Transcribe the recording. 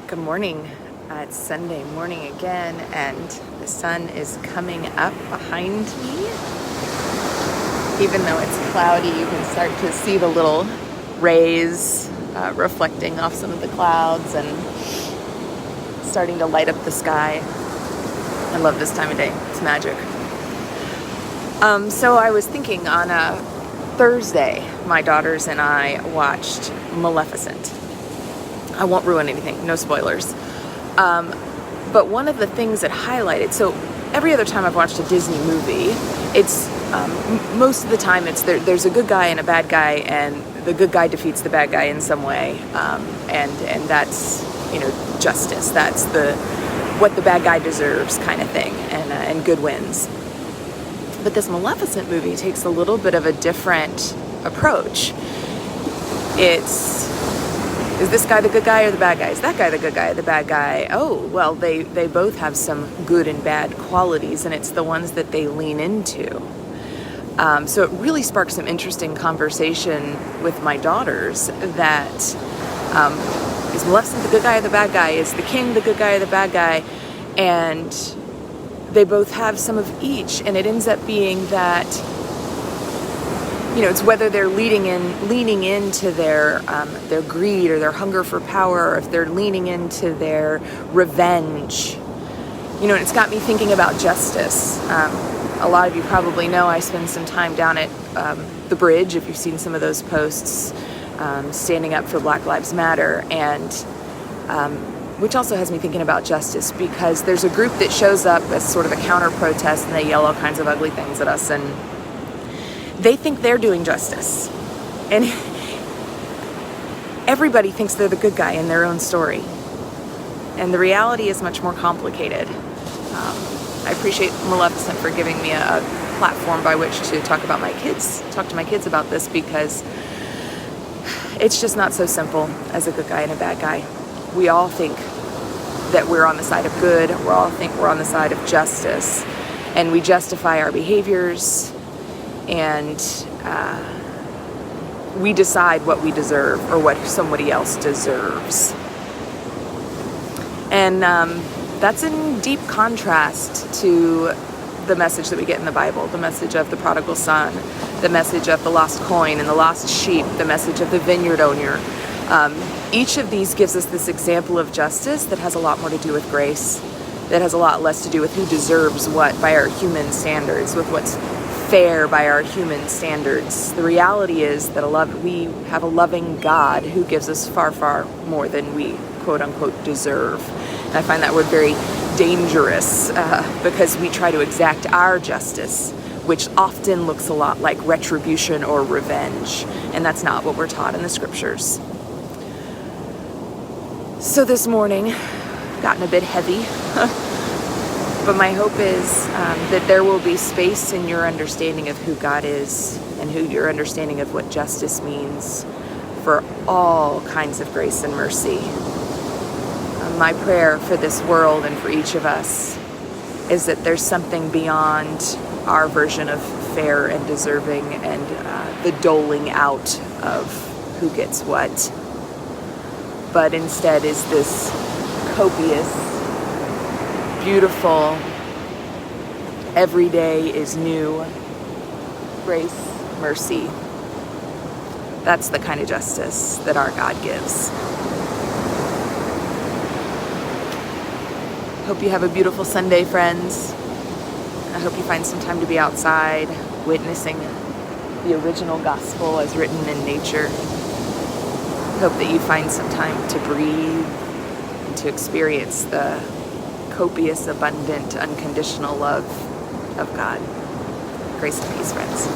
Good morning. It's Sunday morning again, and the sun is coming up behind me. Even though it's cloudy, you can start to see the little rays reflecting off some of the clouds and starting to light up the sky. I love this time of day. It's magic. So I was thinking on a Thursday, my daughters and I watched Maleficent. I won't ruin anything, no spoilers. But one of the things that highlighted, so every other time I've watched a Disney movie, it's most of the time it's there's a good guy and a bad guy, and the good guy defeats the bad guy in some way, and that's justice. That's what the bad guy deserves kind of thing, and good wins. But this Maleficent movie takes a little bit of a different approach. Is this guy the good guy or the bad guy? Is that guy the good guy or the bad guy? Oh, well, they both have some good and bad qualities, and it's the ones that they lean into. So it really sparked some interesting conversation with my daughters that is Maleficent the good guy or the bad guy? Is the king the good guy or the bad guy? And they both have some of each, and it ends up being that it's whether they're leaning into their greed or their hunger for power, or if they're leaning into their revenge. And it's got me thinking about justice. A lot of you probably know I spend some time down at the bridge, if you've seen some of those posts, standing up for Black Lives Matter, and which also has me thinking about justice, because there's a group that shows up as sort of a counter-protest, and they yell all kinds of ugly things at us, and they think they're doing justice. And everybody thinks they're the good guy in their own story. And the reality is much more complicated. I appreciate Maleficent for giving me a platform by which to talk to my kids about this, because it's just not so simple as a good guy and a bad guy. We all think that we're on the side of good. We all think we're on the side of justice. And we justify our behaviors, and we decide what we deserve or what somebody else deserves. And that's in deep contrast to the message that we get in the Bible, the message of the prodigal son, the message of the lost coin and the lost sheep, the message of the vineyard owner. Each of these gives us this example of justice that has a lot more to do with grace, that has a lot less to do with who deserves what by our human standards, with what's fair by our human standards. The reality is that we have a loving God who gives us far, far more than we quote unquote deserve. And I find that word very dangerous because we try to exact our justice, which often looks a lot like retribution or revenge. And that's not what we're taught in the scriptures. So this morning, gotten a bit heavy. But my hope is that there will be space in your understanding of who God is and your understanding of what justice means for all kinds of grace and mercy. My prayer for this world and for each of us is that there's something beyond our version of fair and deserving and the doling out of who gets what, but instead is this copious, beautiful, every day is new grace, mercy. That's the kind of justice that our God gives. Hope you have a beautiful Sunday, friends. I hope you find some time to be outside, witnessing the original gospel as written in nature. Hope that you find some time to breathe and to experience the copious, abundant, unconditional love of God. Grace and peace, friends.